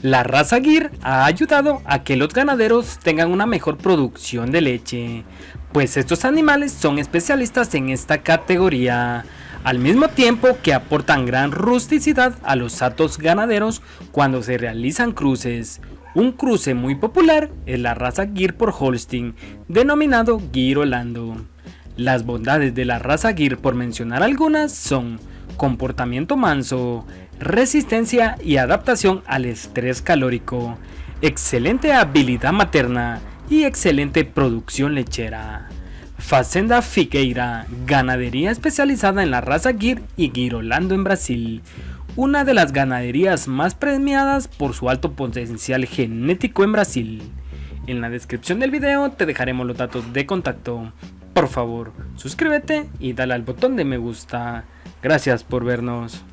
La raza Gir ha ayudado a que los ganaderos tengan una mejor producción de leche, pues estos animales son especialistas en esta categoría, al mismo tiempo que aportan gran rusticidad a los hatos ganaderos cuando se realizan cruces. Un cruce muy popular es la raza Gir por Holstein, denominado Gir Holando. Las bondades de la raza Gir, por mencionar algunas, son comportamiento manso, resistencia y adaptación al estrés calórico, excelente habilidad materna y excelente producción lechera. Fazenda Figueira, ganadería especializada en la raza Gir y Gir Holando en Brasil, una de las ganaderías más premiadas por su alto potencial genético en Brasil. En la descripción del video te dejaremos los datos de contacto. Por favor, suscríbete y dale al botón de me gusta. Gracias por vernos.